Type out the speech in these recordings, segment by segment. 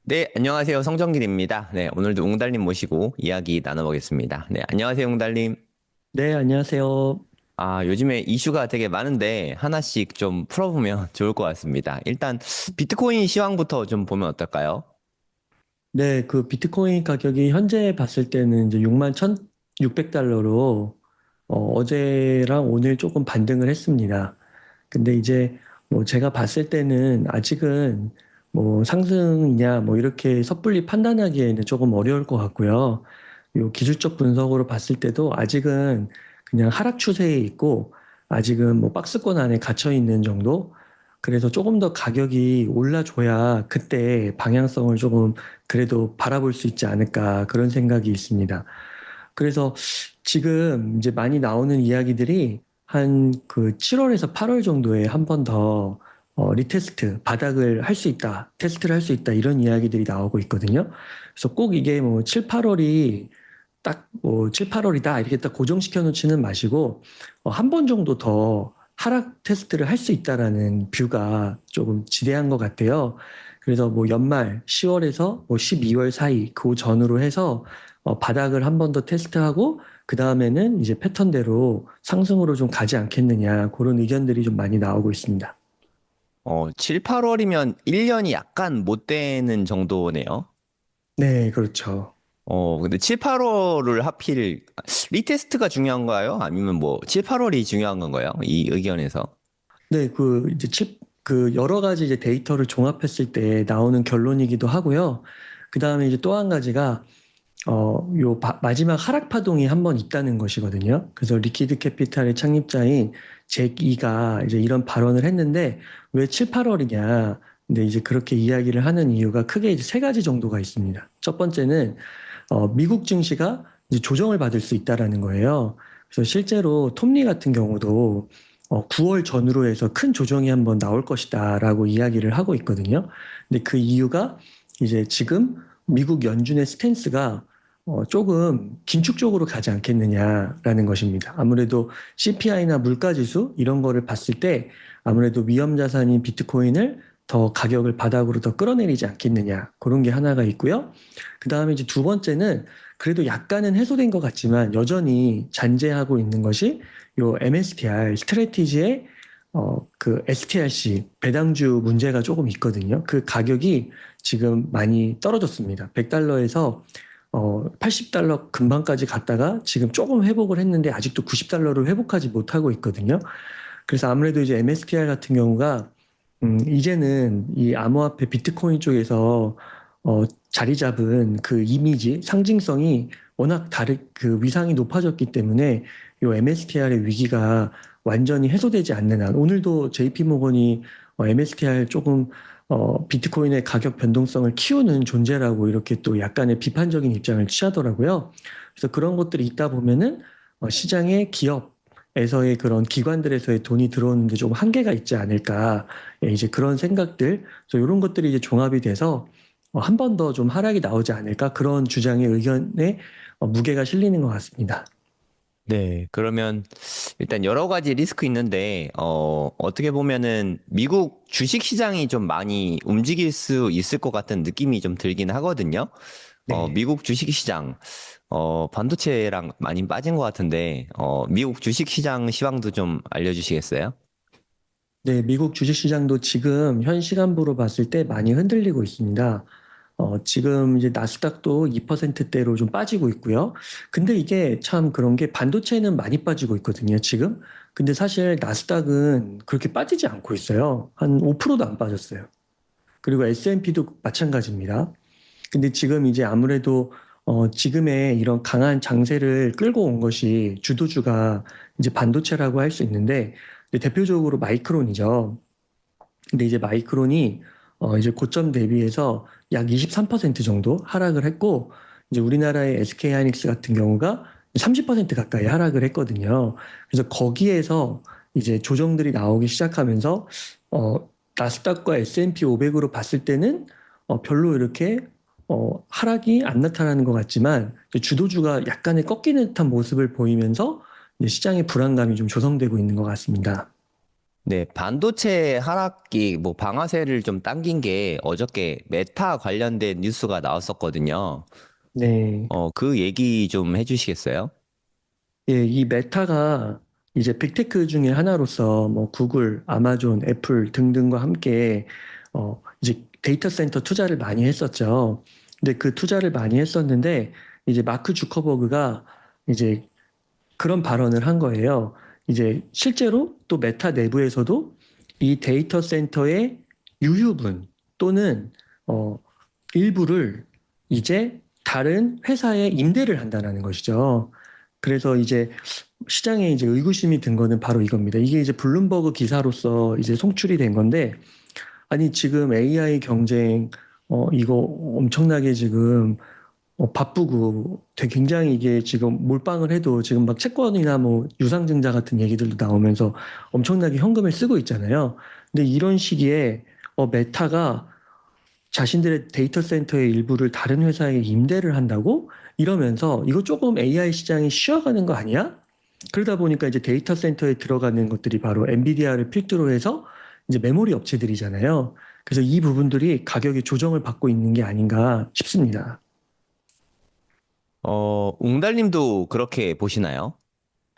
네, 안녕하세요. 성정길입니다. 네, 오늘도 웅달님 모시고 이야기 나눠보겠습니다. 네, 안녕하세요, 웅달님. 네, 안녕하세요. 요즘에 이슈가 되게 많은데 하나씩 좀 풀어보면 좋을 것 같습니다. 일단 비트코인 시황부터 좀 보면 어떨까요? 네, 그 비트코인 가격이 현재 봤을 때는 이제 6만 1,600달러로 어제랑 오늘 조금 반등을 했습니다. 근데 이제 뭐 제가 봤을 때는 아직은 뭐 상승이냐 뭐 이렇게 섣불리 판단하기에는 조금 어려울 것 같고요. 요 기술적 분석으로 봤을 때도 아직은 그냥 하락 추세에 있고 아직은 뭐 박스권 안에 갇혀 있는 정도. 그래서 조금 더 가격이 올라줘야 그때 방향성을 조금 그래도 바라볼 수 있지 않을까 그런 생각이 있습니다. 그래서 지금 이제 많이 나오는 이야기들이 한 그 7월에서 8월 정도에 한 번 더 리테스트, 바닥을 할 수 있다, 테스트를 할 수 있다, 이런 이야기들이 나오고 있거든요. 그래서 꼭 이게 뭐 7, 8월이 딱 뭐 7, 8월이다, 이렇게 딱 고정시켜 놓지는 마시고, 한 번 정도 더 하락 테스트를 할 수 있다라는 뷰가 조금 지대한 것 같아요. 그래서 뭐 연말 10월에서 뭐 12월 사이 그 전으로 해서 바닥을 한 번 더 테스트하고 그 다음에는 이제 패턴대로 상승으로 좀 가지 않겠느냐 그런 의견들이 좀 많이 나오고 있습니다. 7, 8월이면 1년이 약간 못 되는 정도네요. 네, 그렇죠. 근데 7, 8월을 하필 리테스트가 중요한가요? 아니면 뭐 7, 8월이 중요한 건가요? 이 의견에서. 네, 그 이제 그 여러 가지 이제 데이터를 종합했을 때 나오는 결론이기도 하고요. 그 다음에 이제 또 한 가지가 마지막 하락 파동이 한 번 있다는 것이거든요. 그래서 리퀴드 캐피탈의 창립자인 잭 이가 이제 이런 발언을 했는데 왜 7, 8월이냐. 근데 이제 그렇게 이야기를 하는 이유가 크게 이제 세 가지 정도가 있습니다. 첫 번째는 미국 증시가 이제 조정을 받을 수 있다라는 거예요. 그래서 실제로 톱니 같은 경우도 9월 전후로 해서 큰 조정이 한번 나올 것이다라고 이야기를 하고 있거든요. 근데 그 이유가 이제 지금 미국 연준의 스탠스가 조금 긴축적으로 가지 않겠느냐라는 것입니다. 아무래도 CPI나 물가지수 이런 거를 봤을 때 아무래도 위험 자산인 비트코인을 더 가격을 바닥으로 더 끌어내리지 않겠느냐 그런 게 하나가 있고요. 그 다음에 이제 두 번째는 그래도 약간은 해소된 것 같지만 여전히 잔재하고 있는 것이 요 MSTR 스트래티지의 그 STRC 배당주 문제가 조금 있거든요. 그 가격이 지금 많이 떨어졌습니다. 100달러에서 80달러 근방까지 갔다가 지금 조금 회복을 했는데 아직도 90달러를 회복하지 못하고 있거든요. 그래서 아무래도 이제 MSTR 같은 경우가 이제는 이 암호화폐 비트코인 쪽에서 자리 잡은 그 이미지, 상징성이 워낙 그 위상이 높아졌기 때문에 요 MSTR의 위기가 완전히 해소되지 않는 한, 오늘도 JP모건이 MSTR 조금 비트코인의 가격 변동성을 키우는 존재라고 이렇게 또 약간의 비판적인 입장을 취하더라고요. 그래서 그런 것들이 있다 보면은 시장의 기업에서의 그런 기관들에서의 돈이 들어오는데 좀 한계가 있지 않을까. 예, 이제 그런 생각들, 그래서 이런 것들이 이제 종합이 돼서 한 번 더 좀 하락이 나오지 않을까 그런 주장의 의견에 무게가 실리는 것 같습니다. 네, 그러면 일단 여러 가지 리스크 있는데, 어떻게 보면은 미국 주식 시장이 좀 많이 움직일 수 있을 것 같은 느낌이 좀 들긴 하거든요. 네. 미국 주식 시장, 반도체랑 많이 빠진 것 같은데, 미국 주식 시장 시황도 좀 알려주시겠어요? 네, 미국 주식시장도 지금 현 시간부로 봤을 때 많이 흔들리고 있습니다. 지금 이제 나스닥도 2%대로 좀 빠지고 있고요. 근데 이게 참 그런 게 반도체는 많이 빠지고 있거든요, 지금. 근데 사실 나스닥은 그렇게 빠지지 않고 있어요. 한 5%도 안 빠졌어요. 그리고 S&P도 마찬가지입니다. 근데 지금 이제 아무래도 지금의 이런 강한 장세를 끌고 온 것이 주도주가 이제 반도체라고 할 수 있는데 근데 대표적으로 마이크론이죠. 근데 이제 마이크론이 이제 고점 대비해서 약 23% 정도 하락을 했고 이제 우리나라의 SK 하이닉스 같은 경우가 30% 가까이 하락을 했거든요. 그래서 거기에서 이제 조정들이 나오기 시작하면서 나스닥과 S&P 500으로 봤을 때는 별로 이렇게 하락이 안 나타나는 것 같지만 주도주가 약간의 꺾이는 듯한 모습을 보이면서 이제 시장의 불안감이 좀 조성되고 있는 것 같습니다. 네, 반도체 하락기, 뭐, 방아쇠를 좀 당긴 게 어저께 메타 관련된 뉴스가 나왔었거든요. 네. 그 얘기 좀 해주시겠어요? 예, 이 메타가 이제 빅테크 중에 하나로서 뭐 구글, 아마존, 애플 등등과 함께 이제 데이터 센터 투자를 많이 했었죠. 근데 그 투자를 많이 했었는데 이제 마크 주커버그가 이제 그런 발언을 한 거예요. 이제 실제로 또 메타 내부에서도 이 데이터 센터의 유휴분 또는 어, 일부를 이제 다른 회사에 임대를 한다는 것이죠. 그래서 이제 시장에 이제 의구심이 든 거는 바로 이겁니다. 이게 이제 블룸버그 기사로서 이제 송출이 된 건데, 아니 지금 AI 경쟁 이거 엄청나게 지금 바쁘고 되게 굉장히 이게 지금 몰빵을 해도 지금 막 채권이나 뭐 유상증자 같은 얘기들도 나오면서 엄청나게 현금을 쓰고 있잖아요. 근데 이런 시기에 메타가 자신들의 데이터 센터의 일부를 다른 회사에 임대를 한다고 이러면서 이거 조금 AI 시장이 쉬어가는 거 아니야? 그러다 보니까 이제 데이터 센터에 들어가는 것들이 바로 엔비디아를 필두로 해서 이제 메모리 업체들이잖아요. 그래서 이 부분들이 가격의 조정을 받고 있는 게 아닌가 싶습니다. 웅달님도 그렇게 보시나요?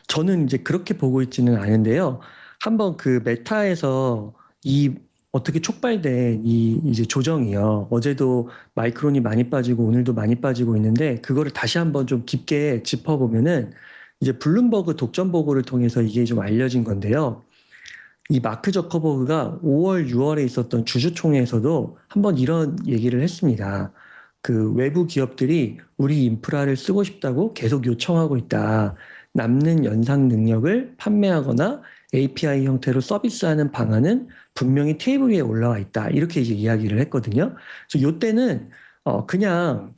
저는 이제 그렇게 보고 있지는 않은데요. 한번 그 메타에서 이 어떻게 촉발된 이 이제 조정이요. 어제도 마이크론이 많이 빠지고 오늘도 많이 빠지고 있는데 그거를 다시 한번 좀 깊게 짚어보면은 이제 블룸버그 독점 보고를 통해서 이게 좀 알려진 건데요. 이 마크 저커버그가 5월, 6월에 있었던 주주총회에서도 한번 이런 얘기를 했습니다. 그 외부 기업들이 우리 인프라를 쓰고 싶다고 계속 요청하고 있다. 남는 연상 능력을 판매하거나 API 형태로 서비스하는 방안은 분명히 테이블 위에 올라와 있다. 이렇게 이제 이야기를 했거든요. 그래서 요때는 그냥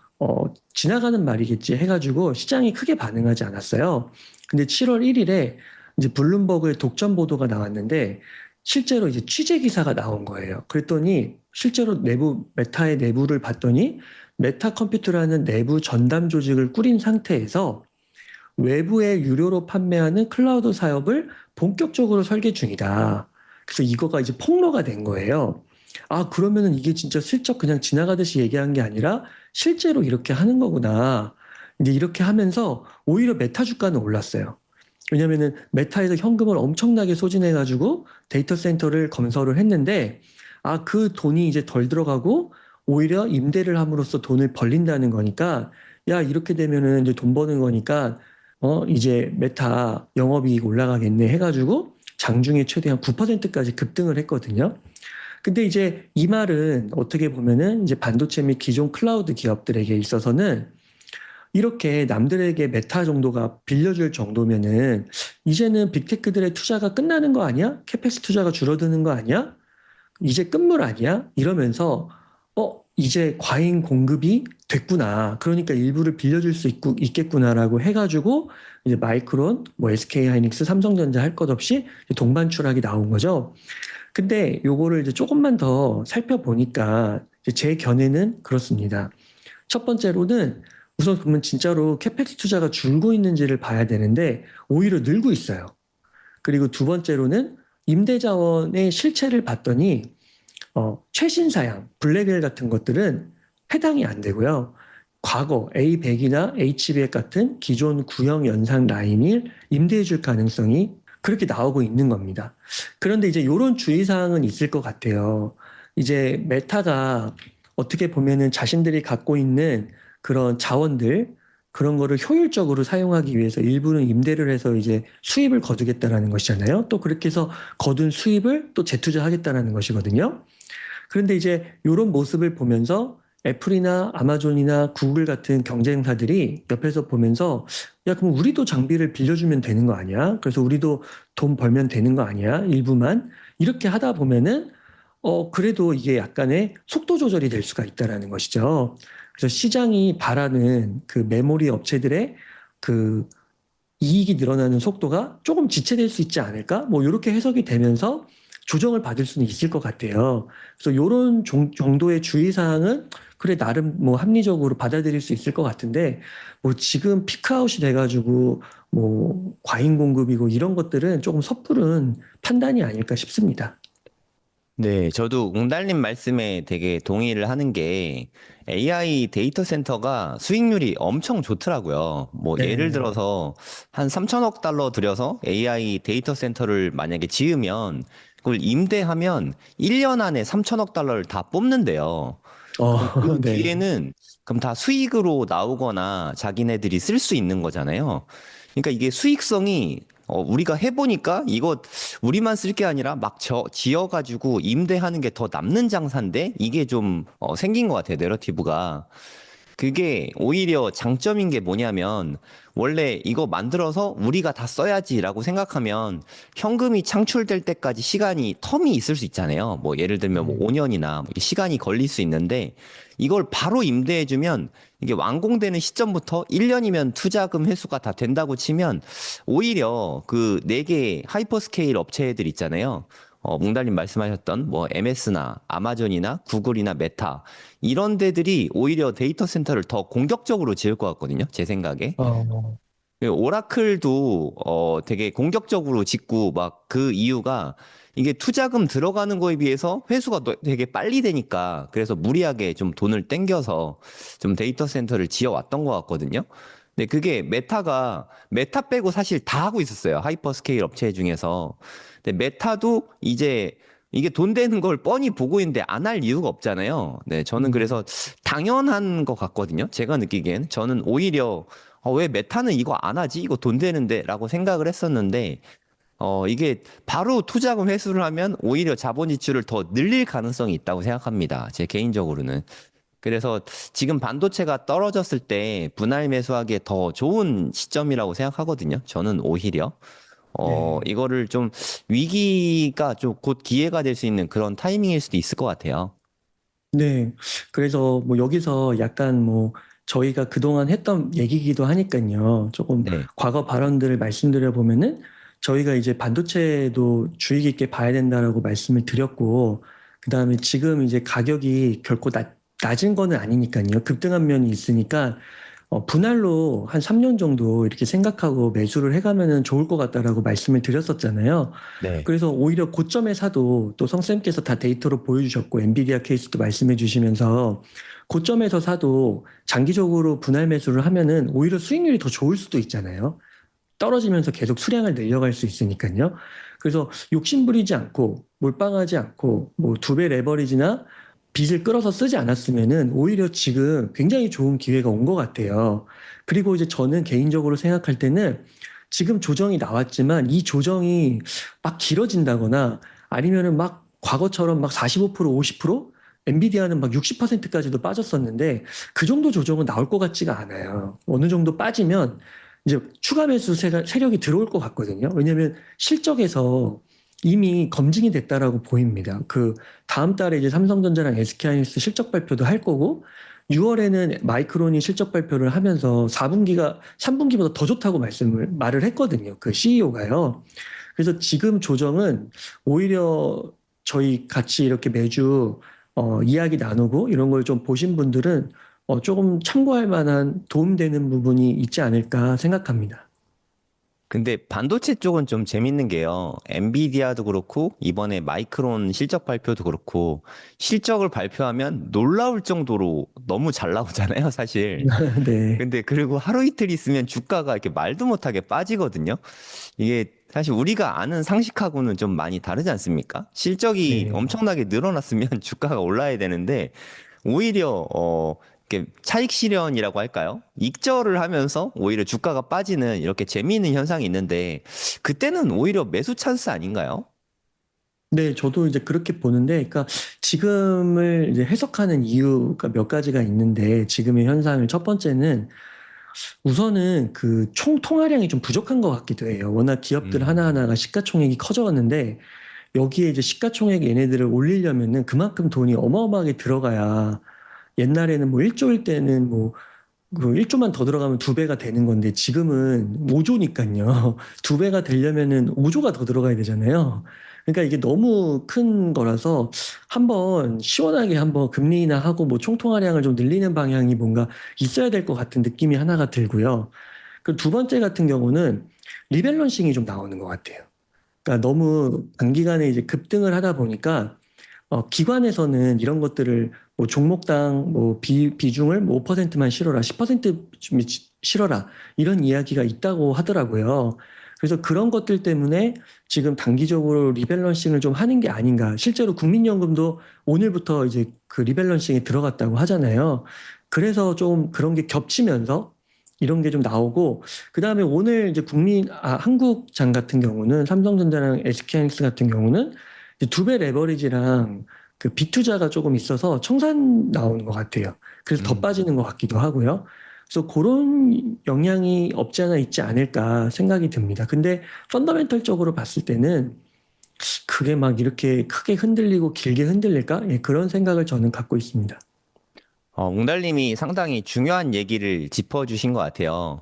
지나가는 말이겠지 해가지고 시장이 크게 반응하지 않았어요. 근데 7월 1일에 이제 블룸버그의 독점 보도가 나왔는데 실제로 이제 취재 기사가 나온 거예요. 그랬더니 실제로 내부 메타의 내부를 봤더니 메타 컴퓨터라는 내부 전담 조직을 꾸린 상태에서 외부에 유료로 판매하는 클라우드 사업을 본격적으로 설계 중이다. 그래서 이거가 이제 폭로가 된 거예요. 아, 그러면은 이게 진짜 슬쩍 그냥 지나가듯이 얘기한 게 아니라 실제로 이렇게 하는 거구나. 이제 이렇게 하면서 오히려 메타 주가는 올랐어요. 왜냐면은 메타에서 현금을 엄청나게 소진해가지고 데이터 센터를 건설을 했는데, 아, 그 돈이 이제 덜 들어가고 오히려 임대를 함으로써 돈을 벌린다는 거니까, 야, 이렇게 되면은 이제 돈 버는 거니까, 이제 메타 영업이익 올라가겠네 해가지고 장중에 최대한 9%까지 급등을 했거든요. 근데 이제 이 말은 어떻게 보면은 이제 반도체 및 기존 클라우드 기업들에게 있어서는 이렇게 남들에게 메타 정도가 빌려줄 정도면은 이제는 빅테크들의 투자가 끝나는 거 아니야? 캐펙스 투자가 줄어드는 거 아니야? 이제 끝물 아니야? 이러면서 이제 과잉 공급이 됐구나. 그러니까 일부를 빌려줄 수 있겠구나라고 해가지고 이제 마이크론, 뭐 SK 하이닉스, 삼성전자 할 것 없이 동반 추락이 나온 거죠. 근데 요거를 이제 조금만 더 살펴보니까 이제 제 견해는 그렇습니다. 첫 번째로는 우선 그러면 진짜로 캐펙스 투자가 줄고 있는지를 봐야 되는데 오히려 늘고 있어요. 그리고 두 번째로는 임대자원의 실체를 봤더니 최신 사양, 블랙엘 같은 것들은 해당이 안 되고요. 과거 A100이나 H100 같은 기존 구형 연상 라인을 임대해 줄 가능성이 그렇게 나오고 있는 겁니다. 그런데 이제 이런 주의사항은 있을 것 같아요. 이제 메타가 어떻게 보면은 자신들이 갖고 있는 그런 자원들, 그런 거를 효율적으로 사용하기 위해서 일부는 임대를 해서 이제 수입을 거두겠다라는 것이잖아요. 또 그렇게 해서 거둔 수입을 또 재투자하겠다라는 것이거든요. 그런데 이제 이런 모습을 보면서 애플이나 아마존이나 구글 같은 경쟁사들이 옆에서 보면서 야, 그럼 우리도 장비를 빌려주면 되는 거 아니야? 그래서 우리도 돈 벌면 되는 거 아니야? 일부만. 이렇게 하다 보면은 그래도 이게 약간의 속도 조절이 될 수가 있다라는 것이죠. 그래서 시장이 바라는 그 메모리 업체들의 그 이익이 늘어나는 속도가 조금 지체될 수 있지 않을까? 뭐 이렇게 해석이 되면서 조정을 받을 수는 있을 것 같아요. 그래서 요런 정도의 주의사항은 그래, 나름 뭐 합리적으로 받아들일 수 있을 것 같은데, 뭐 지금 피크아웃이 돼가지고 뭐 과잉 공급이고 이런 것들은 조금 섣부른 판단이 아닐까 싶습니다. 네, 저도 웅달님 말씀에 되게 동의를 하는 게 AI 데이터 센터가 수익률이 엄청 좋더라고요. 뭐 예를 네. 들어서 한 3천억 달러 들여서 AI 데이터 센터를 만약에 지으면 그걸 임대하면 1년 안에 3천억 달러를 다 뽑는데요. 그럼 그 네. 뒤에는 그럼 다 수익으로 나오거나 자기네들이 쓸 수 있는 거잖아요. 그러니까 이게 수익성이 우리가 해보니까 이거 우리만 쓸 게 아니라 막 지어가지고 임대하는 게 더 남는 장사인데 이게 좀 생긴 것 같아요, 내러티브가. 그게 오히려 장점인 게 뭐냐면 원래 이거 만들어서 우리가 다 써야지라고 생각하면 현금이 창출될 때까지 시간이 텀이 있을 수 있잖아요. 뭐 예를 들면 뭐 네. 5년이나 시간이 걸릴 수 있는데 이걸 바로 임대해주면 이게 완공되는 시점부터 1년이면 투자금 회수가 다 된다고 치면 오히려 그 4개 하이퍼스케일 업체들 있잖아요. 몽달님 말씀하셨던 뭐 MS나 아마존이나 구글이나 메타 이런 데들이 오히려 데이터 센터를 더 공격적으로 지을 것 같거든요. 제 생각에. 어, 그 오라클도 되게 공격적으로 짓고 막 그 이유가 이게 투자금 들어가는 거에 비해서 회수가 되게 빨리 되니까 그래서 무리하게 좀 돈을 땡겨서 좀 데이터 센터를 지어왔던 것 같거든요. 근데 그게 메타 빼고 사실 다 하고 있었어요. 하이퍼스케일 업체 중에서. 근데 메타도 이제 이게 돈 되는 걸 뻔히 보고 있는데 안 할 이유가 없잖아요. 네, 저는 그래서 당연한 것 같거든요. 제가 느끼기엔 저는 오히려 왜 메타는 이거 안 하지? 이거 돈 되는데? 라고 생각을 했었는데, 이게 바로 투자금 회수를 하면 오히려 자본 지출을 더 늘릴 가능성이 있다고 생각합니다. 제 개인적으로는. 그래서 지금 반도체가 떨어졌을 때 분할 매수하기에 더 좋은 시점이라고 생각하거든요. 저는 오히려. 네. 이거를 좀 위기가 좀 곧 기회가 될 수 있는 그런 타이밍일 수도 있을 것 같아요. 네. 그래서 뭐 여기서 약간 뭐 저희가 그동안 했던 얘기기도 하니까요. 조금 네. 과거 발언들을 말씀드려 보면은 저희가 이제 반도체도 주의 깊게 봐야 된다라고 말씀을 드렸고, 그다음에 지금 이제 가격이 결코 낮은 거는 아니니까요. 급등한 면이 있으니까 분할로 한 3년 정도 이렇게 생각하고 매수를 해가면은 좋을 것 같다라고 말씀을 드렸었잖아요. 네. 그래서 오히려 고점에 사도 또 성쌤께서 다 데이터로 보여주셨고 엔비디아 케이스도 말씀해 주시면서 고점에서 사도 장기적으로 분할 매수를 하면은 오히려 수익률이 더 좋을 수도 있잖아요. 떨어지면서 계속 수량을 늘려갈 수 있으니까요. 그래서 욕심부리지 않고 몰빵하지 않고 뭐 2배 레버리지나 빚을 끌어서 쓰지 않았으면은 오히려 지금 굉장히 좋은 기회가 온 것 같아요. 그리고 이제 저는 개인적으로 생각할 때는 지금 조정이 나왔지만 이 조정이 막 길어진다거나 아니면은 막 과거처럼 막 45%, 50%? 엔비디아는 막 60%까지도 빠졌었는데 그 정도 조정은 나올 것 같지가 않아요. 어느 정도 빠지면 이제 추가 매수 세력이 들어올 것 같거든요. 왜냐하면 실적에서 이미 검증이 됐다라고 보입니다. 그 다음 달에 이제 삼성전자랑 SK하이닉스 실적 발표도 할 거고 6월에는 마이크론이 실적 발표를 하면서 4분기가 3분기보다 더 좋다고 말을 했거든요. 그 CEO가요. 그래서 지금 조정은 오히려 저희 같이 이렇게 매주 이야기 나누고 이런 걸 좀 보신 분들은 조금 참고할 만한 도움되는 부분이 있지 않을까 생각합니다. 근데 반도체 쪽은 좀 재밌는 게요. 엔비디아도 그렇고, 이번에 마이크론 실적 발표도 그렇고, 실적을 발표하면 놀라울 정도로 너무 잘 나오잖아요, 사실. 네, 근데 그리고 하루 이틀 있으면 주가가 이렇게 말도 못하게 빠지거든요. 이게 사실 우리가 아는 상식하고는 좀 많이 다르지 않습니까? 실적이 네. 엄청나게 늘어났으면 주가가 올라야 되는데, 오히려 이렇게 차익 실현이라고 할까요? 익절을 하면서 오히려 주가가 빠지는 이렇게 재미있는 현상이 있는데 그때는 오히려 매수 찬스 아닌가요? 네, 저도 이제 그렇게 보는데, 그러니까 지금을 이제 해석하는 이유가 몇 가지가 있는데, 지금의 현상을 첫 번째는 우선은 그 총 통화량이 좀 부족한 것 같기도 해요. 워낙 기업들 음. 하나하나가 시가총액이 커져갔는데, 여기에 이제 시가총액 얘네들을 올리려면은 그만큼 돈이 어마어마하게 들어가야 옛날에는 뭐 1조일 때는 뭐 그 1조만 더 들어가면 2배가 되는 건데 지금은 5조니까요. 2배가 되려면은 5조가 더 들어가야 되잖아요. 그러니까 이게 너무 큰 거라서 한번 시원하게 한번 금리 인하하고 뭐 총통화량을 좀 늘리는 방향이 뭔가 있어야 될 것 같은 느낌이 하나가 들고요. 그 두 번째 같은 경우는 리밸런싱이 좀 나오는 것 같아요. 그러니까 너무 단기간에 이제 급등을 하다 보니까 기관에서는 이런 것들을 뭐 종목당 뭐 비중을 뭐 5%만 실어라, 10%좀 실어라 이런 이야기가 있다고 하더라고요. 그래서 그런 것들 때문에 지금 단기적으로 리밸런싱을 좀 하는 게 아닌가. 실제로 국민연금도 오늘부터 이제 그 리밸런싱에 들어갔다고 하잖아요. 그래서 좀 그런 게 겹치면서 이런 게 좀 나오고, 그다음에 오늘 이제 한국장 같은 경우는 삼성전자랑 SK하이닉스 같은 경우는 두 배 레버리지랑 그 빅투자가 조금 있어서 청산 나오는 것 같아요. 그래서 더 음. 빠지는 것 같기도 하고요. 그래서 그런 영향이 없지 않아 있지 않을까 생각이 듭니다. 근데 펀더멘털적으로 봤을 때는 그게 막 이렇게 크게 흔들리고 길게 흔들릴까? 예, 그런 생각을 저는 갖고 있습니다. 웅달님이 상당히 중요한 얘기를 짚어주신 것 같아요.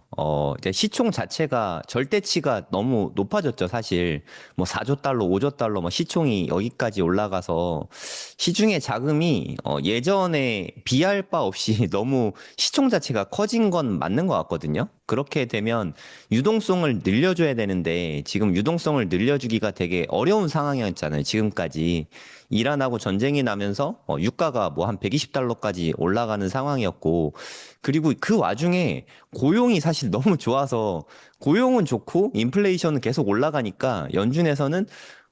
이제 시총 자체가 절대치가 너무 높아졌죠, 사실. 뭐 4조 달러, 5조 달러, 뭐 시총이 여기까지 올라가서 시중의 자금이 예전에 비할 바 없이 너무 시총 자체가 커진 건 맞는 것 같거든요. 그렇게 되면 유동성을 늘려줘야 되는데 지금 유동성을 늘려주기가 되게 어려운 상황이었잖아요, 지금까지. 이란하고 전쟁이 나면서 유가가 뭐 한 120달러까지 올라가는 상황이었고, 그리고 그 와중에 고용이 사실 너무 좋아서 고용은 좋고 인플레이션은 계속 올라가니까 연준에서는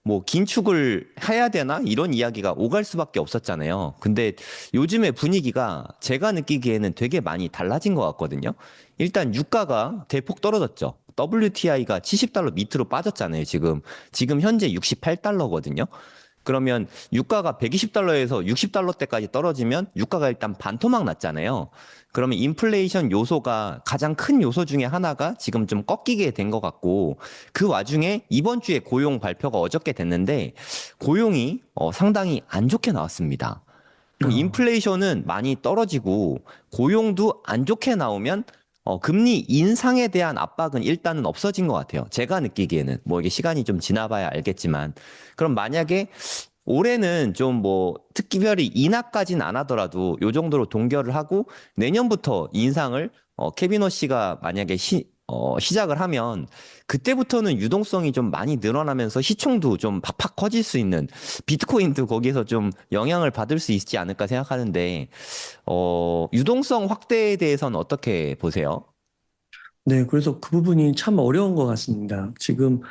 뭐 긴축을 해야 되나 이런 이야기가 오갈 수밖에 없었잖아요. 근데 요즘의 분위기가 제가 느끼기에는 되게 많이 달라진 것 같거든요. 일단 유가가 대폭 떨어졌죠. WTI가 70달러 밑으로 빠졌잖아요, 지금. 지금 현재 68달러거든요. 그러면 유가가 120달러에서 60달러대까지 떨어지면 유가가 일단 반토막 났잖아요. 그러면 인플레이션 요소가 가장 큰 요소 중에 하나가 지금 좀 꺾이게 된 것 같고, 그 와중에 이번 주에 고용 발표가 어저께 됐는데 고용이 상당히 안 좋게 나왔습니다. 그럼 어, 인플레이션은 많이 떨어지고 고용도 안 좋게 나오면 금리 인상에 대한 압박은 일단은 없어진 것 같아요. 제가 느끼기에는 뭐 이게 시간이 좀 지나봐야 알겠지만, 그럼 만약에 올해는 좀 뭐 특별히 인하까진 안 하더라도 요 정도로 동결을 하고 내년부터 인상을 케비노 씨가 만약에 시작을 하면 그때부터는 유동성이 좀 많이 늘어나면서 시총도 좀 팍팍 커질 수 있는, 비트코인도 거기서 좀 영향을 받을 수 있지 않을까 생각하는데 유동성 확대에 대해서는 어떻게 보세요? 네, 그래서 그 부분이 참 어려운 것 같습니다. 지금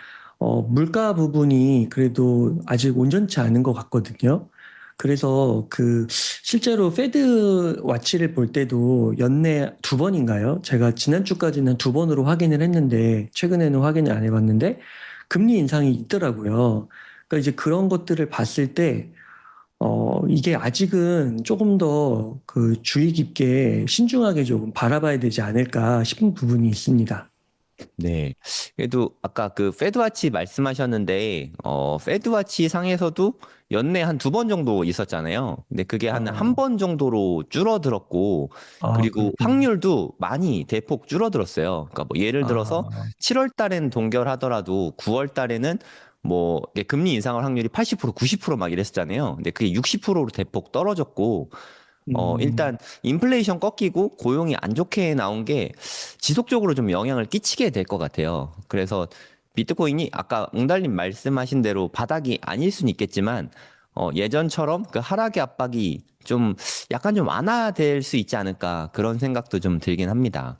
물가 부분이 그래도 아직 온전치 않은 것 같거든요. 그래서 그 실제로 페드 와치를 볼 때도 연내 두 번인가요? 제가 지난주까지는 두 번으로 확인을 했는데 최근에는 확인을 안 해봤는데 금리 인상이 있더라고요. 그러니까 이제 그런 것들을 봤을 때 이게 아직은 조금 더 그 주의 깊게 신중하게 조금 바라봐야 되지 않을까 싶은 부분이 있습니다. 네. 그래도 아까 그 페드와치 말씀하셨는데, 페드와치 상에서도 연내 한 두 번 정도 있었잖아요. 근데 그게 한 아, 번 정도로 줄어들었고, 그리고 그렇군요. 확률도 많이 대폭 줄어들었어요. 그러니까 뭐 예를 들어서 아, 7월 달엔 동결하더라도 9월 달에는 뭐 이게 금리 인상할 확률이 80%, 90%막 이랬었잖아요. 근데 그게 60%로 대폭 떨어졌고, 일단 음, 인플레이션 꺾이고 고용이 안 좋게 나온 게 지속적으로 좀 영향을 끼치게 될 것 같아요. 그래서 비트코인이 아까 웅달님 말씀하신 대로 바닥이 아닐 수는 있겠지만 예전처럼 그 하락의 압박이 좀 약간 좀 완화될 수 있지 않을까 그런 생각도 좀 들긴 합니다.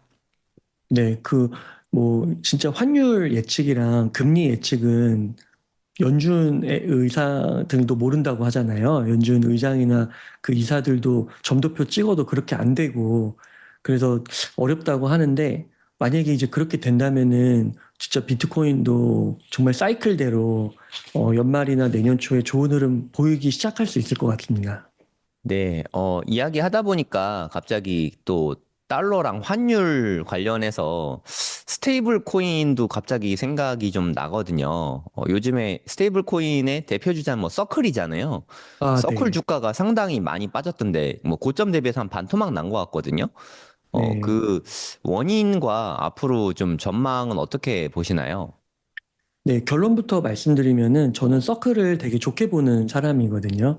네, 뭐, 진짜 환율 예측이랑 금리 예측은 연준의 의사들도 모른다고 하잖아요. 연준 의장이나 그 이사들도 점도표 찍어도 그렇게 안 되고, 그래서 어렵다고 하는데, 만약에 이제 그렇게 된다면은 진짜 비트코인도 정말 사이클대로 연말이나 내년 초에 좋은 흐름 보이기 시작할 수 있을 것 같습니다. 네, 이야기 하다 보니까 갑자기 또 달러랑 환율 관련해서 스테이블 코인도 갑자기 생각이 좀 나거든요. 요즘에 스테이블 코인의 대표 주자는 뭐 서클이잖아요. 아, 서클 네. 주가가 상당히 많이 빠졌던데, 뭐 고점 대비해서 한 반토막 난 것 같거든요. 네. 그 원인과 앞으로 좀 전망은 어떻게 보시나요? 네, 결론부터 말씀드리면은 저는 서클을 되게 좋게 보는 사람이거든요.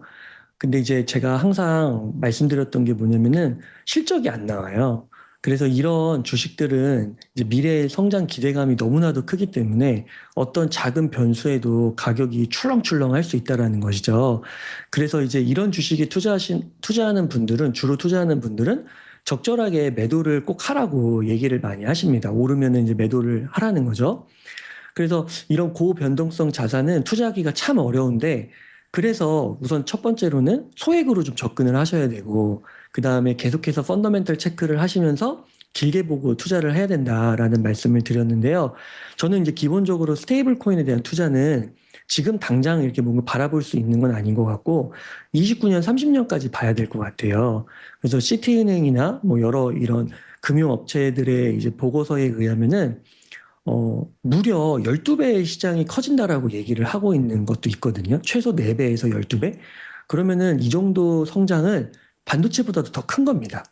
근데 이제 제가 항상 말씀드렸던 게 뭐냐면은 실적이 안 나와요. 그래서 이런 주식들은 이제 미래의 성장 기대감이 너무나도 크기 때문에 어떤 작은 변수에도 가격이 출렁출렁 할 수 있다라는 것이죠. 그래서 이제 이런 주식에 투자하는 분들은, 주로 투자하는 분들은 적절하게 매도를 꼭 하라고 얘기를 많이 하십니다. 오르면은 이제 매도를 하라는 거죠. 그래서 이런 고변동성 자산은 투자하기가 참 어려운데, 그래서 우선 첫 번째로는 소액으로 좀 접근을 하셔야 되고, 그 다음에 계속해서 펀더멘털 체크를 하시면서 길게 보고 투자를 해야 된다라는 말씀을 드렸는데요. 저는 이제 기본적으로 스테이블 코인에 대한 투자는 지금 당장 이렇게 뭔가 바라볼 수 있는 건 아닌 것 같고, 29년, 30년까지 봐야 될 것 같아요. 그래서 시티은행이나 뭐 여러 이런 금융업체들의 이제 보고서에 의하면은 무려 12배의 시장이 커진다라고 얘기를 하고 있는 것도 있거든요. 최소 4배에서 12배? 그러면은 이 정도 성장은 반도체보다도 더 큰 겁니다.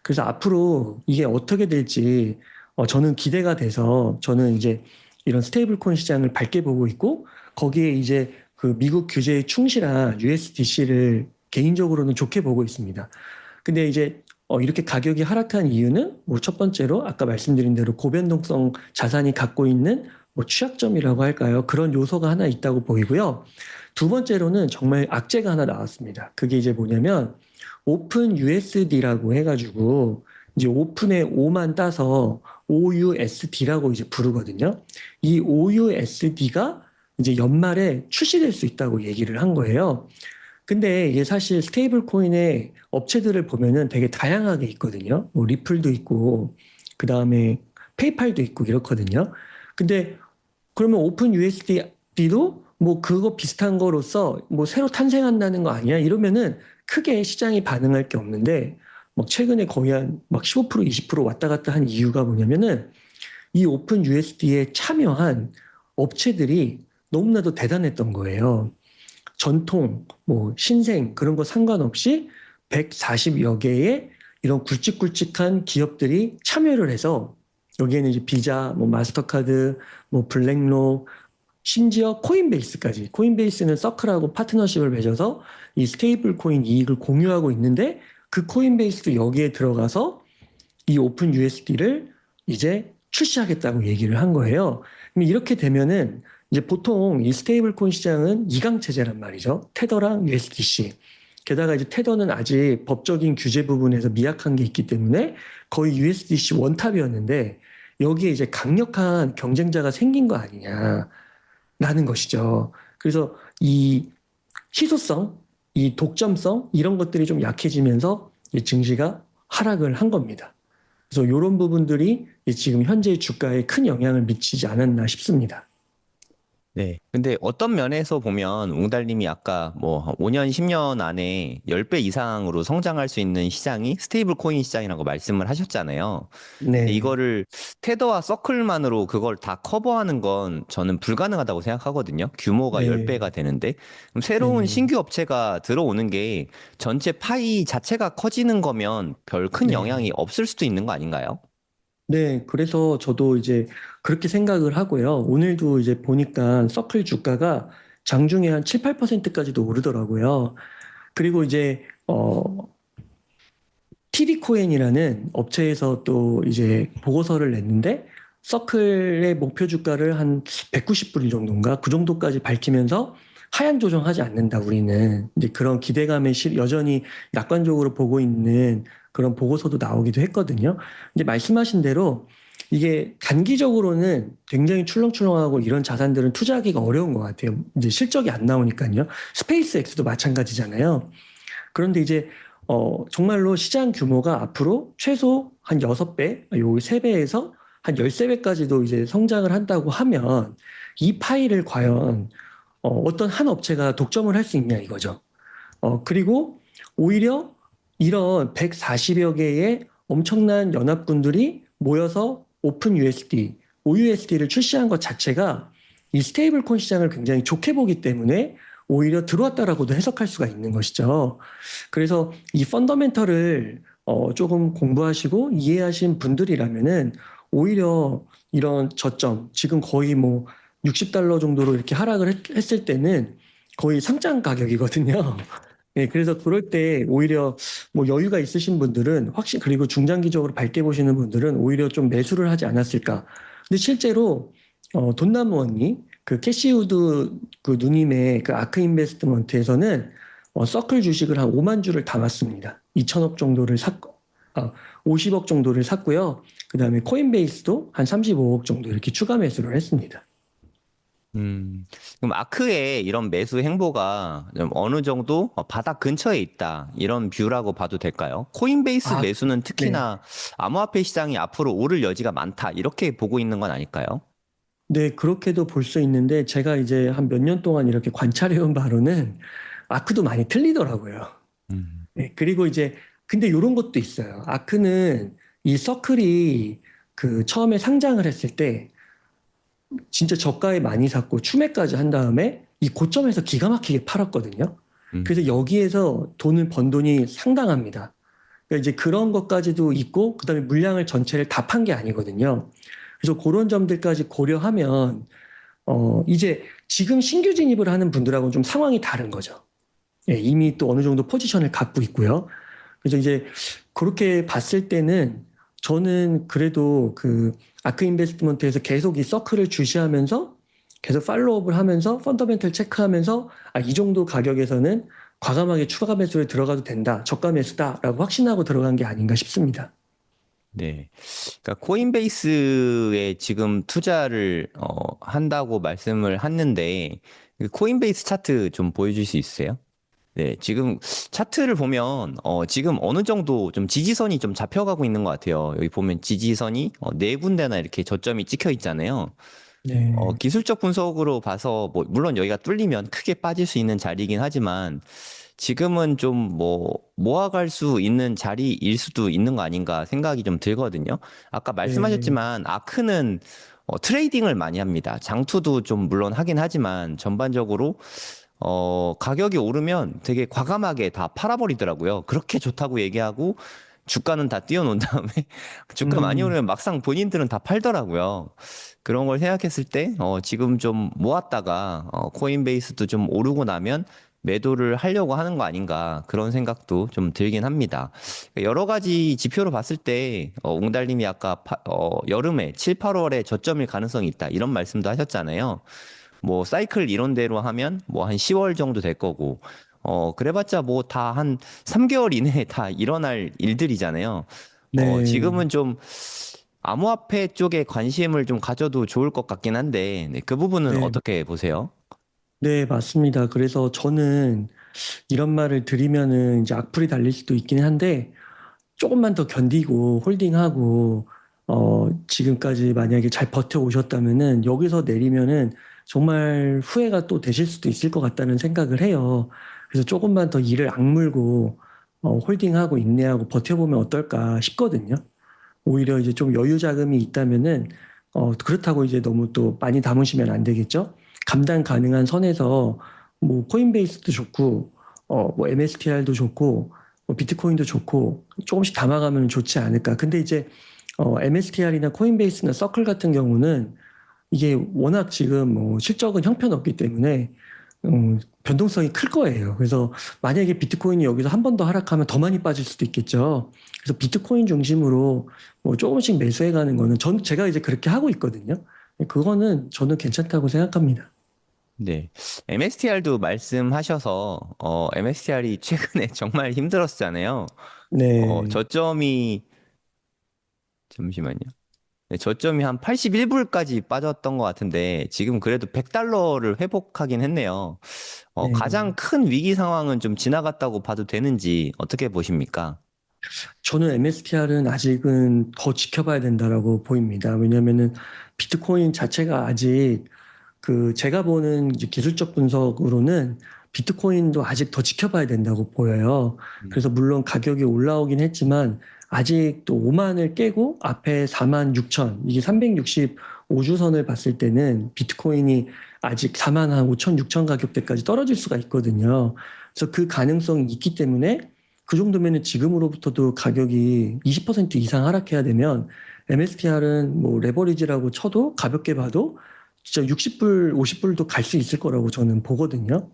그래서 앞으로 이게 어떻게 될지 저는 기대가 돼서 저는 이제 이런 스테이블 코인 시장을 밝게 보고 있고 거기에 이제 그 미국 규제에 충실한 USDC를 개인적으로는 좋게 보고 있습니다. 근데 이제 이렇게 가격이 하락한 이유는 뭐 첫 번째로 아까 말씀드린 대로 고변동성 자산이 갖고 있는 뭐 취약점이라고 할까요? 그런 요소가 하나 있다고 보이고요. 두 번째로는 정말 악재가 하나 나왔습니다. 그게 이제 뭐냐면 오픈 USD라고 해가지고 이제 오픈에 O만 따서 OUSD라고 이제 부르거든요. 이 OUSD가 이제 연말에 출시될 수 있다고 얘기를 한 거예요. 근데 이게 사실 스테이블 코인의 업체들을 보면은 되게 다양하게 있거든요. 뭐 리플도 있고, 그 다음에 페이팔도 있고 이렇거든요. 근데 그러면 오픈 USD도 뭐 그거 비슷한 거로서 뭐 새로 탄생한다는 거 아니야? 이러면은 크게 시장이 반응할 게 없는데 막 최근에 거의 한 막 15% 20% 왔다 갔다 한 이유가 뭐냐면은 이 오픈 USD에 참여한 업체들이 너무나도 대단했던 거예요. 전통, 뭐 신생 그런 거 상관없이 140여 개의 이런 굵직굵직한 기업들이 참여를 해서 여기에는 이제 비자, 뭐 마스터카드, 뭐 블랙로, 심지어 코인베이스까지. 코인베이스는 서클하고 파트너십을 맺어서 이 스테이블 코인 이익을 공유하고 있는데 그 코인베이스도 여기에 들어가서 이 오픈 USD를 이제 출시하겠다고 얘기를 한 거예요. 그럼 이렇게 되면은 이제 보통 이 스테이블 코인 시장은 이강 체제란 말이죠. 테더랑 USDC. 게다가 이제 테더는 아직 법적인 규제 부분에서 미약한 게 있기 때문에 거의 USDC 원탑이었는데 여기에 이제 강력한 경쟁자가 생긴 거 아니냐라는 것이죠. 그래서 이 희소성, 이 독점성 이런 것들이 좀 약해지면서 이 증시가 하락을 한 겁니다. 그래서 이런 부분들이 지금 현재 주가에 큰 영향을 미치지 않았나 싶습니다. 네. 근데 어떤 면에서 보면 웅달님이 아까 뭐 5년, 10년 안에 10배 이상으로 성장할 수 있는 시장이 스테이블 코인 시장이라고 말씀을 하셨잖아요. 근데 네, 이거를 테더와 서클만으로 그걸 다 커버하는 건 저는 불가능하다고 생각하거든요. 규모가 네, 10배가 되는데. 그럼 새로운 네, 신규 업체가 들어오는 게 전체 파이 자체가 커지는 거면 별 큰 영향이 네. 없을 수도 있는 거 아닌가요? 네, 그래서 저도 이제 그렇게 생각을 하고요. 오늘도 이제 보니까 서클 주가가 장중에 한 7, 8%까지도 오르더라고요. 그리고 이제, TD코인이라는 업체에서 또 이제 보고서를 냈는데 서클의 목표 주가를 한 190불 정도인가 그 정도까지 밝히면서 하향 조정하지 않는다 우리는 이제 그런 기대감에 여전히 낙관적으로 보고 있는 그런 보고서도 나오기도 했거든요. 근데 말씀하신 대로 이게 단기적으로는 굉장히 출렁출렁하고 이런 자산들은 투자하기가 어려운 것 같아요. 이제 실적이 안 나오니까요. 스페이스 X도 마찬가지잖아요. 그런데 이제 정말로 시장 규모가 앞으로 최소 한 6배, 요 3배에서 한 13배까지도 이제 성장을 한다고 하면 이 파이를 과연 어떤 한 업체가 독점을 할 수 있냐 이거죠. 그리고 오히려 이런 140여 개의 엄청난 연합군들이 모여서 오픈 USD, OUSD를 출시한 것 자체가 이 스테이블 콘 시장을 굉장히 좋게 보기 때문에 오히려 들어왔다라고도 해석할 수가 있는 것이죠. 그래서 이 펀더멘털을 조금 공부하시고 이해하신 분들이라면은 오히려 이런 저점, 지금 거의 뭐 $60 정도로 이렇게 하락을 했을 때는 거의 상장 가격이거든요. 예, 그래서 그럴 때 오히려 뭐 여유가 있으신 분들은 확실히 그리고 중장기적으로 밝게 보시는 분들은 오히려 좀 매수를 하지 않았을까. 근데 실제로 돈나무원이 그 캐시우드 그 누님의 그 아크 인베스트먼트에서는 서클 주식을 한 5만 주를 담았습니다. 2천억 정도를 샀고, 50억 정도를 샀고요. 그다음에 코인베이스도 한 35억 정도 이렇게 추가 매수를 했습니다. 음, 그럼 아크의 이런 매수 행보가 좀 어느 정도 바닥 근처에 있다. 이런 뷰라고 봐도 될까요? 코인베이스 아, 매수는 네. 특히나 암호화폐 시장이 앞으로 오를 여지가 많다. 이렇게 보고 있는 건 아닐까요? 네, 그렇게도 볼 수 있는데 제가 이제 한 몇 년 동안 이렇게 관찰해온 바로는 아크도 많이 틀리더라고요. 음, 네, 그리고 이제 근데 이런 것도 있어요. 아크는 이 서클이 그 처음에 상장을 했을 때 진짜 저가에 많이 샀고 추매까지 한 다음에 이 고점에서 기가 막히게 팔았거든요. 그래서 음, 여기에서 돈을 번 돈이 상당합니다. 그러니까 이제 그런 것까지도 있고 그다음에 물량을 전체를 다 판 게 아니거든요. 그래서 그런 점들까지 고려하면 이제 지금 신규 진입을 하는 분들하고는 좀 상황이 다른 거죠. 예, 이미 또 어느 정도 포지션을 갖고 있고요. 그래서 이제 그렇게 봤을 때는 저는 그래도 그 아크 인베스트먼트에서 계속 이 서클을 주시하면서 계속 팔로우업을 하면서 펀더멘털 체크하면서 이 정도 가격에서는 과감하게 추가 매수에 들어가도 된다. 저가 매수다라고 확신하고 들어간 게 아닌가 싶습니다. 네. 그러니까 코인베이스에 지금 투자를 한다고 말씀을 했는데 그 코인베이스 차트 좀 보여줄 수 있으세요? 네, 지금 차트를 보면 지금 어느 정도 좀 지지선이 좀 잡혀가고 있는 것 같아요. 여기 보면 지지선이 네 군데나 이렇게 저점이 찍혀 있잖아요. 네, 기술적 분석으로 봐서 뭐 물론 여기가 뚫리면 크게 빠질 수 있는 자리이긴 하지만 지금은 좀 뭐 모아갈 수 있는 자리일 수도 있는 거 아닌가 생각이 좀 들거든요. 아까 네, 말씀하셨지만 아크는 트레이딩을 많이 합니다. 장투도 좀 물론 하긴 하지만 전반적으로 가격이 오르면 되게 과감하게 다 팔아버리더라고요. 그렇게 좋다고 얘기하고 주가는 다 띄워놓은 다음에 주가 많이 음, 오르면 막상 본인들은 다 팔더라고요. 그런 걸 생각했을 때, 지금 좀 모았다가, 코인베이스도 좀 오르고 나면 매도를 하려고 하는 거 아닌가, 그런 생각도 좀 들긴 합니다. 여러 가지 지표로 봤을 때, 웅달님이 아까, 여름에 7, 8월에 저점일 가능성이 있다, 이런 말씀도 하셨잖아요. 뭐, 사이클 이론대로 하면, 뭐, 한 10월 정도 될 거고, 그래봤자 뭐, 다 한 3개월 이내에 다 일어날 일들이잖아요. 네, 지금은 좀, 암호화폐 쪽에 관심을 좀 가져도 좋을 것 같긴 한데, 네, 그 부분은 네, 어떻게 보세요? 네, 맞습니다. 그래서 저는 이런 말을 드리면은 이제 악플이 달릴 수도 있긴 한데 조금만 더 견디고 홀딩하고 지금까지 만약에 잘 버텨 오셨다면은 여기서 내리면은 정말 후회가 또 되실 수도 있을 것 같다는 생각을 해요. 그래서 조금만 더 이를 악물고 홀딩하고 인내하고 버텨보면 어떨까 싶거든요. 오히려 이제 좀 여유 자금이 있다면은 그렇다고 이제 너무 또 많이 담으시면 안 되겠죠. 감당 가능한 선에서 뭐 코인베이스도 좋고 뭐 MSTR도 좋고 뭐 비트코인도 좋고 조금씩 담아가면 좋지 않을까. 근데 이제 MSTR이나 코인베이스나 서클 같은 경우는 이게 워낙 지금 뭐 실적은 형편없기 때문에 변동성이 클 거예요. 그래서 만약에 비트코인이 여기서 한 번 더 하락하면 더 많이 빠질 수도 있겠죠. 그래서 비트코인 중심으로 뭐 조금씩 매수해 가는 거는 제가 이제 그렇게 하고 있거든요. 그거는 저는 괜찮다고 생각합니다. 네. MSTR도 말씀하셔서, MSTR이 최근에 정말 힘들었잖아요. 네. 저점이, 잠시만요. 네, 저점이 한 81불까지 빠졌던 것 같은데, 지금 그래도 100달러를 회복하긴 했네요. 가장 네. 큰 위기 상황은 좀 지나갔다고 봐도 되는지 어떻게 보십니까? 저는 MSTR은 아직은 더 지켜봐야 된다라고 보입니다. 왜냐면은 비트코인 자체가 아직 그 제가 보는 이제 기술적 분석으로는 비트코인도 아직 더 지켜봐야 된다고 보여요. 그래서 물론 가격이 올라오긴 했지만 아직 또 5만을 깨고 앞에 4만 6천, 이게 365주선을 봤을 때는 비트코인이 아직 4만 한 5천, 6천 가격대까지 떨어질 수가 있거든요. 그래서 그 가능성이 있기 때문에 그 정도면은 지금으로부터도 가격이 20% 이상 하락해야 되면 MSTR은 뭐 레버리지라고 쳐도 가볍게 봐도 진짜 60불, 50불도 갈 수 있을 거라고 저는 보거든요.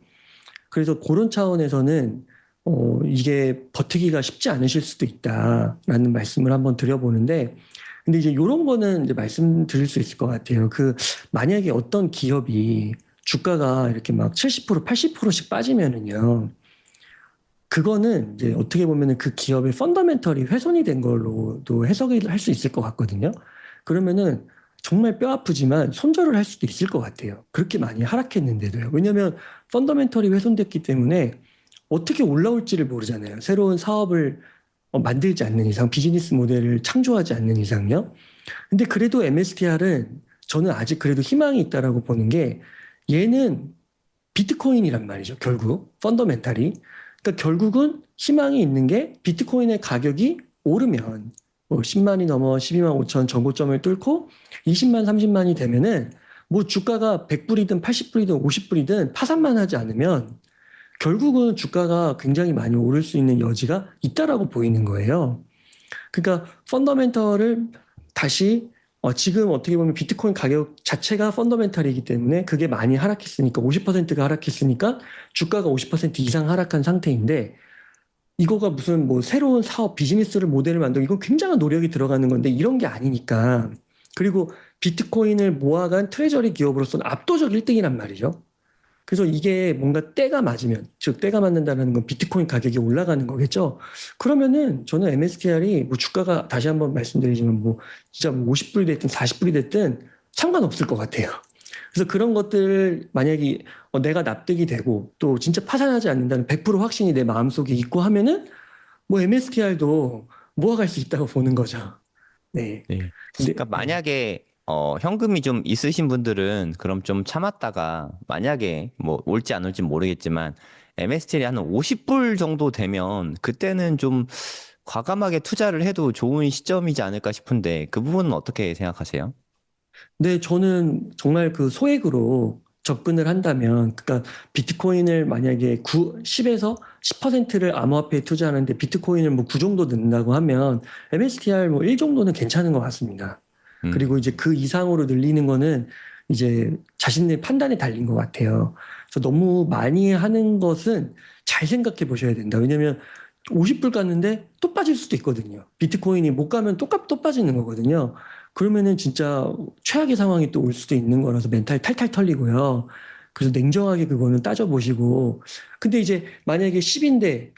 그래서 그런 차원에서는 이게 버티기가 쉽지 않으실 수도 있다라는 말씀을 한번 드려보는데, 근데 이제 이런 거는 이제 말씀드릴 수 있을 것 같아요. 만약에 어떤 기업이 주가가 이렇게 막 70%, 80%씩 빠지면은요, 그거는 이제 어떻게 보면은 그 기업의 펀더멘털이 훼손이 된 걸로도 해석을 할 수 있을 것 같거든요. 그러면은 정말 뼈 아프지만 손절을 할 수도 있을 것 같아요. 그렇게 많이 하락했는데도요. 왜냐면 펀더멘털이 훼손됐기 때문에 어떻게 올라올지를 모르잖아요. 새로운 사업을 만들지 않는 이상, 비즈니스 모델을 창조하지 않는 이상요. 근데 그래도 MSTR은 저는 아직 그래도 희망이 있다라고 보는 게 얘는 비트코인이란 말이죠. 결국 펀더멘탈이. 그러니까 결국은 희망이 있는 게 비트코인의 가격이 오르면 뭐 10만이 넘어 12만 5천 전고점을 뚫고 20만 30만이 되면은 뭐 주가가 100불이든 80불이든 50불이든 파산만 하지 않으면 결국은 주가가 굉장히 많이 오를 수 있는 여지가 있다라고 보이는 거예요. 그러니까 펀더멘털을 다시 지금 어떻게 보면 비트코인 가격 자체가 펀더멘탈이기 때문에 그게 많이 하락했으니까 50%가 하락했으니까 주가가 50% 이상 하락한 상태인데 이거가 무슨 뭐 새로운 사업 비즈니스를 모델을 만들고 이건 굉장한 노력이 들어가는 건데 이런 게 아니니까 그리고 비트코인을 모아간 트레저리 기업으로서는 압도적 1등이란 말이죠. 그래서 이게 뭔가 때가 맞으면, 즉 때가 맞는다는 건 비트코인 가격이 올라가는 거겠죠. 그러면은 저는 MSTR이 뭐 주가가 다시 한번 말씀드리지만 뭐 진짜 뭐 50불이 됐든 40불이 됐든 상관없을 것 같아요. 그래서 그런 것들 만약에 내가 납득이 되고 또 진짜 파산하지 않는다는 100% 확신이 내 마음속에 있고 하면은 뭐 MSTR도 모아갈 수 있다고 보는 거죠. 네. 네. 근데 그러니까 만약에 현금이 좀 있으신 분들은 그럼 좀 참았다가 만약에 뭐 올지 안 올지 모르겠지만 MSTL이 한 50불 정도 되면 그때는 좀 과감하게 투자를 해도 좋은 시점이지 않을까 싶은데 그 부분은 어떻게 생각하세요? 네, 저는 정말 그 소액으로 접근을 한다면, 그러니까 비트코인을 만약에 10에서 10%를 암호화폐에 투자하는데 비트코인을 뭐 9 정도 넣는다고 하면 MSTR 뭐 1 정도는 괜찮은 것 같습니다. 그리고 이제 음, 그 이상으로 늘리는 거는 이제 자신의 판단에 달린 것 같아요. 그래서 너무 많이 하는 것은 잘 생각해 보셔야 된다. 왜냐면 50불 갔는데 또 빠질 수도 있거든요. 비트코인이 못 가면 또 빠지는 거거든요. 그러면은 진짜 최악의 상황이 또 올 수도 있는 거라서 멘탈 탈탈 털리고요. 그래서 냉정하게 그거는 따져보시고. 근데 이제 만약에 10인데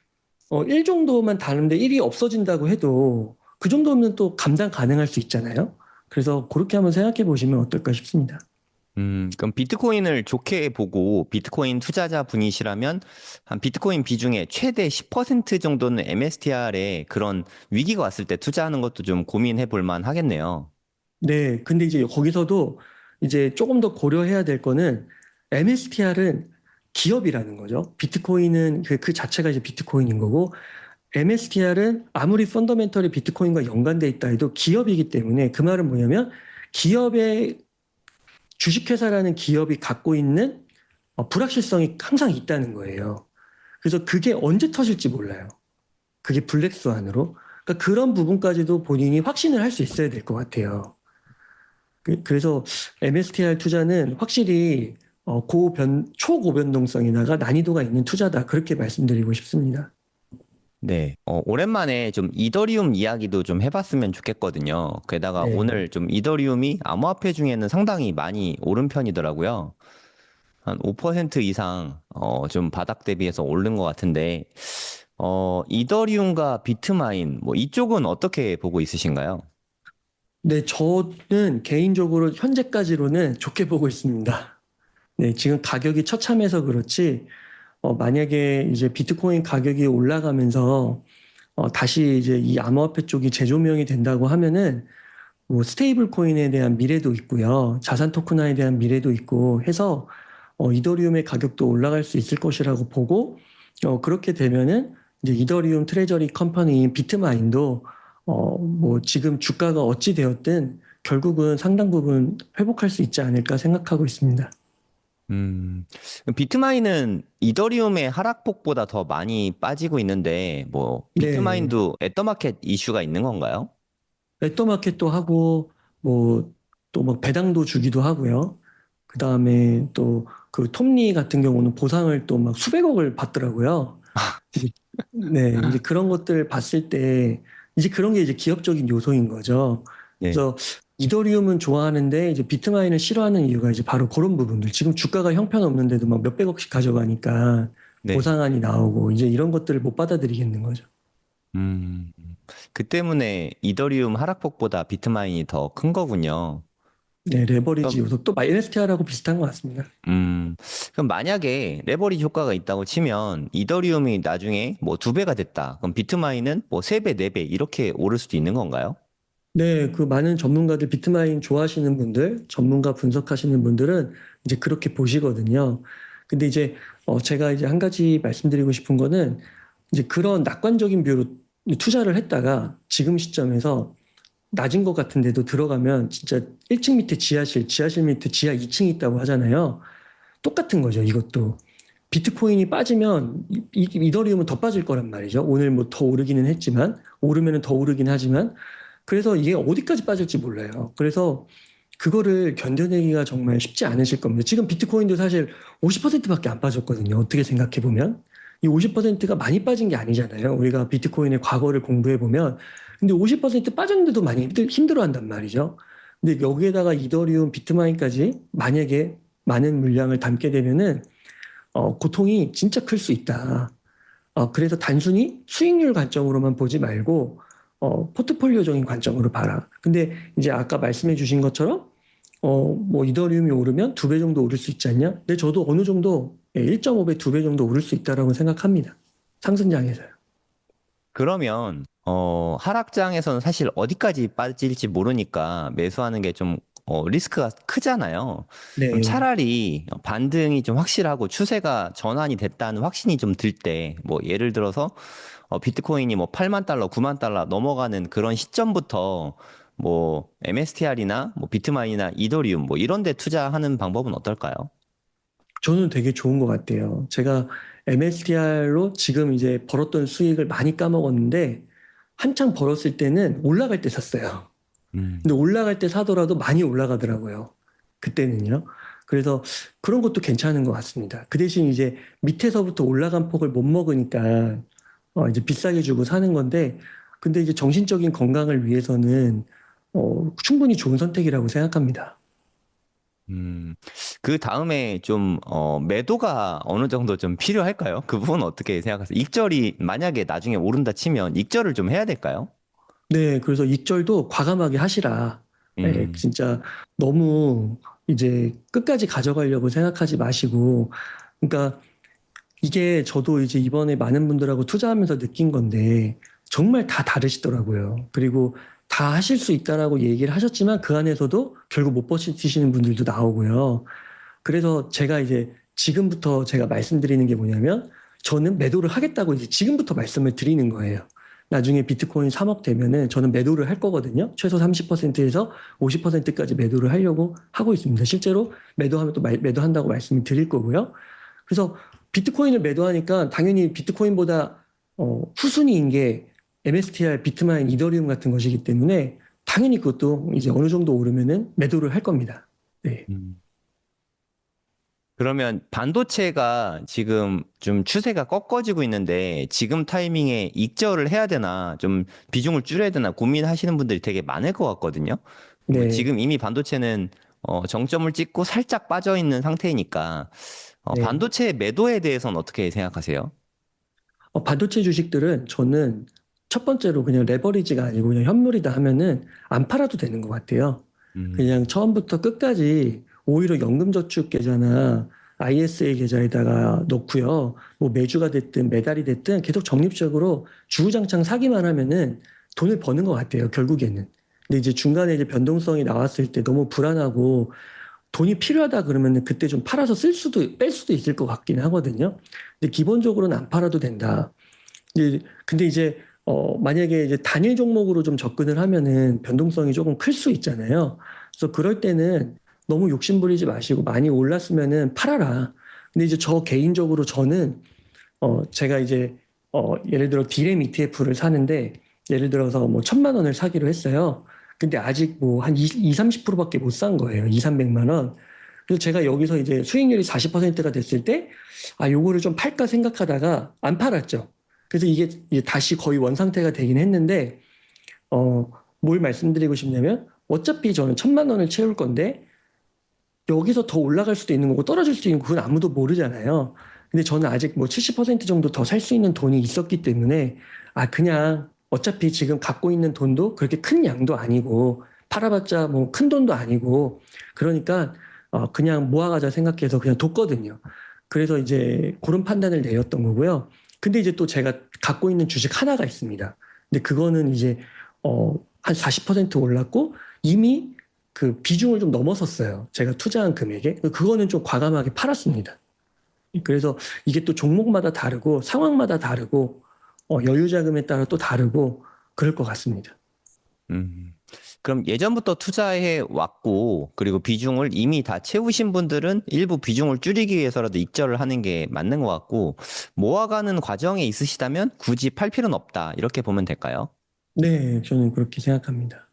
1 정도만 다른데 1이 없어진다고 해도 그 정도면 또 감당 가능할 수 있잖아요. 그래서 그렇게 한번 생각해 보시면 어떨까 싶습니다. 그럼 비트코인을 좋게 보고 비트코인 투자자 분이시라면 한 비트코인 비중의 최대 10% 정도는 MSTR에 그런 위기가 왔을 때 투자하는 것도 좀 고민해 볼 만 하겠네요. 네, 근데 이제 거기서도 이제 조금 더 고려해야 될 거는 MSTR은 기업이라는 거죠. 비트코인은 그 자체가 이제 비트코인인 거고 MSTR은 아무리 펀더멘털이 비트코인과 연관돼 있다 해도 기업이기 때문에 그 말은 뭐냐면 기업의 주식회사라는 기업이 갖고 있는 불확실성이 항상 있다는 거예요. 그래서 그게 언제 터질지 몰라요. 그게 블랙스완으로. 그러니까 그런 부분까지도 본인이 확신을 할 수 있어야 될 것 같아요. 그래서 MSTR 투자는 확실히 초고변동성에다가 난이도가 있는 투자다. 그렇게 말씀드리고 싶습니다. 네, 오랜만에 좀 이더리움 이야기도 좀 해봤으면 좋겠거든요. 게다가 네. 오늘 좀 이더리움이 암호화폐 중에는 상당히 많이 오른 편이더라고요. 한 5% 이상, 좀 바닥 대비해서 오른 것 같은데, 이더리움과 비트마인, 뭐 이쪽은 어떻게 보고 있으신가요? 네, 저는 개인적으로 현재까지로는 좋게 보고 있습니다. 네, 지금 가격이 처참해서 그렇지, 만약에 이제 비트코인 가격이 올라가면서 다시 이제 이 암호화폐 쪽이 재조명이 된다고 하면은 뭐 스테이블 코인에 대한 미래도 있고요. 자산 토큰화에 대한 미래도 있고 해서 이더리움의 가격도 올라갈 수 있을 것이라고 보고 그렇게 되면은 이제 이더리움 트레저리 컴퍼니인 비트마인도 뭐 지금 주가가 어찌 되었든 결국은 상당 부분 회복할 수 있지 않을까 생각하고 있습니다. 음, 비트마인은 이더리움의 하락폭보다 더 많이 빠지고 있는데, 뭐, 네. 비트마인도 애터마켓 이슈가 있는 건가요? 애터마켓도 하고 뭐 또 뭐 배당도 주기도 하고요. 그다음에 또 그 톱니 같은 경우는 보상을 또 막 수백억을 받더라고요. 이제 네, 이제 그런 것들 봤을 때 이제 그런 게 이제 기업적인 요소인 거죠. 네, 그래서 이더리움은 좋아하는데 이제 비트마인을 싫어하는 이유가 이제 바로 그런 부분들. 지금 주가가 형편없는데도 막 몇백억씩 가져가니까 네. 보상안이 나오고 이제 이런 것들을 못 받아들이겠는 거죠. 음, 그 때문에 이더리움 하락폭보다 비트마인이 더 큰 거군요. 네, 레버리지 그럼, 요소. 또 NSTR하고 비슷한 것 같습니다. 음, 그럼 만약에 레버리지 효과가 있다고 치면 이더리움이 나중에 뭐 두 배가 됐다. 그럼 비트마인은 뭐 세 배, 네 배 이렇게 오를 수도 있는 건가요? 네, 그 많은 전문가들, 비트마인 좋아하시는 분들, 전문가 분석하시는 분들은 이제 그렇게 보시거든요. 근데 이제 제가 이제 한 가지 말씀드리고 싶은 거는 이제 그런 낙관적인 뷰로 투자를 했다가 지금 시점에서 낮은 것 같은데도 들어가면 진짜 1층 밑에 지하실, 지하실 밑에 지하 2층이 있다고 하잖아요. 똑같은 거죠, 이것도. 비트코인이 빠지면 이더리움은 더 빠질 거란 말이죠. 오늘 뭐 더 오르기는 했지만, 오르면은 더 오르긴 하지만, 그래서 이게 어디까지 빠질지 몰라요. 그래서 그거를 견뎌내기가 정말 쉽지 않으실 겁니다. 지금 비트코인도 사실 50%밖에 안 빠졌거든요. 어떻게 생각해 보면. 이 50%가 많이 빠진 게 아니잖아요. 우리가 비트코인의 과거를 공부해 보면. 근데 50% 빠졌는데도 많이 힘들어 한단 말이죠. 근데 여기에다가 이더리움, 비트마인까지 만약에 많은 물량을 담게 되면은 고통이 진짜 클 수 있다. 그래서 단순히 수익률 관점으로만 보지 말고, 포트폴리오적인 관점으로 봐라. 근데 이제 아까 말씀해 주신 것처럼, 뭐 이더리움이 오르면 두 배 정도 오를 수 있지 않냐? 근데 저도 어느 정도 1.5배, 두 배 정도 오를 수 있다라고 생각합니다. 상승장에서요. 그러면 하락장에서는 사실 어디까지 빠질지 모르니까 매수하는 게 좀 리스크가 크잖아요. 그럼 네. 차라리 반등이 좀 확실하고 추세가 전환이 됐다는 확신이 좀 들 때, 뭐 예를 들어서 비트코인이 뭐 8만 달러, 9만 달러 넘어가는 그런 시점부터 뭐 MSTR이나 뭐 비트마인이나 이더리움 뭐 이런 데 투자하는 방법은 어떨까요? 저는 되게 좋은 것 같아요. 제가 MSTR로 지금 이제 벌었던 수익을 많이 까먹었는데, 한창 벌었을 때는 올라갈 때 샀어요. 음. 근데 올라갈 때 사더라도 많이 올라가더라고요. 그때는요. 그래서 그런 것도 괜찮은 것 같습니다. 그 대신 이제 밑에서부터 올라간 폭을 못 먹으니까 이제 비싸게 주고 사는 건데, 근데 이제 정신적인 건강을 위해서는 충분히 좋은 선택이라고 생각합니다. 음, 그 다음에 좀, 매도가 어느 정도 좀 필요할까요? 그 부분은 어떻게 생각하세요? 익절이 만약에 나중에 오른다 치면 익절을 좀 해야 될까요? 네, 그래서 익절도 과감하게 하시라. 예, 음, 진짜 너무 이제 끝까지 가져가려고 생각하지 마시고, 그러니까 이게 저도 이제 이번에 많은 분들하고 투자하면서 느낀 건데 정말 다 다르시더라고요. 그리고 다 하실 수 있다라고 얘기를 하셨지만 그 안에서도 결국 못 버티시는 분들도 나오고요. 그래서 제가 이제 지금부터 제가 말씀드리는 게 뭐냐면 저는 매도를 하겠다고 이제 지금부터 말씀을 드리는 거예요. 나중에 비트코인 3억 되면은 저는 매도를 할 거거든요. 최소 30%에서 50%까지 매도를 하려고 하고 있습니다. 실제로 매도하면 또 매도한다고 말씀을 드릴 거고요. 그래서 비트코인을 매도하니까 당연히 비트코인보다 후순위인 게 MSTR, 비트마인, 이더리움 같은 것이기 때문에 당연히 그것도 이제 어느 정도 오르면은 매도를 할 겁니다. 네. 음. 그러면 반도체가 지금 좀 추세가 꺾어지고 있는데 지금 타이밍에 익절을 해야 되나 좀 비중을 줄여야 되나 고민하시는 분들이 되게 많을 것 같거든요. 뭐 네. 지금 이미 반도체는 정점을 찍고 살짝 빠져 있는 상태이니까 네. 반도체 매도에 대해서는 어떻게 생각하세요? 반도체 주식들은 저는 첫 번째로 그냥 레버리지가 아니고 그냥 현물이다 하면은 안 팔아도 되는 것 같아요. 그냥 음. 처음부터 끝까지 오히려 연금저축 계좌나 ISA 계좌에다가 넣고요. 뭐 매주가 됐든 매달이 됐든 계속 적립적으로 주구장창 사기만 하면은 돈을 버는 것 같아요. 결국에는. 근데 이제 중간에 이제 변동성이 나왔을 때 너무 불안하고 돈이 필요하다 그러면은 그때 좀 팔아서 쓸 수도 뺄 수도 있을 것 같긴 하거든요. 근데 기본적으로는 안 팔아도 된다. 근데 이제 만약에 이제 단일 종목으로 좀 접근을 하면은 변동성이 조금 클 수 있잖아요. 그래서 그럴 때는 너무 욕심 부리지 마시고 많이 올랐으면은 팔아라. 근데 이제 저 개인적으로 저는 제가 이제 예를 들어 디램 ETF를 사는데 예를 들어서 뭐 1,000만 원을 사기로 했어요. 근데 아직 뭐 한 2, 30%밖에 못 산 거예요. 2, 300만 원. 그래서 제가 여기서 이제 수익률이 40%가 됐을 때, 아, 요거를 좀 팔까 생각하다가 안 팔았죠. 그래서 이게 이제 다시 거의 원상태가 되긴 했는데, 어, 뭘 말씀드리고 싶냐면, 어차피 저는 1,000만 원을 채울 건데, 여기서 더 올라갈 수도 있는 거고 떨어질 수도 있는 거 그건 아무도 모르잖아요. 근데 저는 아직 뭐 70% 정도 더 살 수 있는 돈이 있었기 때문에 아 그냥 어차피 지금 갖고 있는 돈도 그렇게 큰 양도 아니고 팔아봤자 뭐 큰 돈도 아니고 그러니까 그냥 모아가자 생각해서 그냥 뒀거든요. 그래서 이제 그런 판단을 내렸던 거고요. 근데 이제 또 제가 갖고 있는 주식 하나가 있습니다. 근데 그거는 이제 한 40% 올랐고 이미 그 비중을 좀 넘어섰어요. 제가 투자한 금액에. 그거는 좀 과감하게 팔았습니다. 그래서 이게 또 종목마다 다르고 상황마다 다르고 여유 자금에 따라 또 다르고 그럴 것 같습니다. 음. 그럼 예전부터 투자해 왔고, 그리고 비중을 이미 다 채우신 분들은 일부 비중을 줄이기 위해서라도 익절을 하는 게 맞는 것 같고, 모아가는 과정에 있으시다면 굳이 팔 필요는 없다. 이렇게 보면 될까요? 네, 저는 그렇게 생각합니다.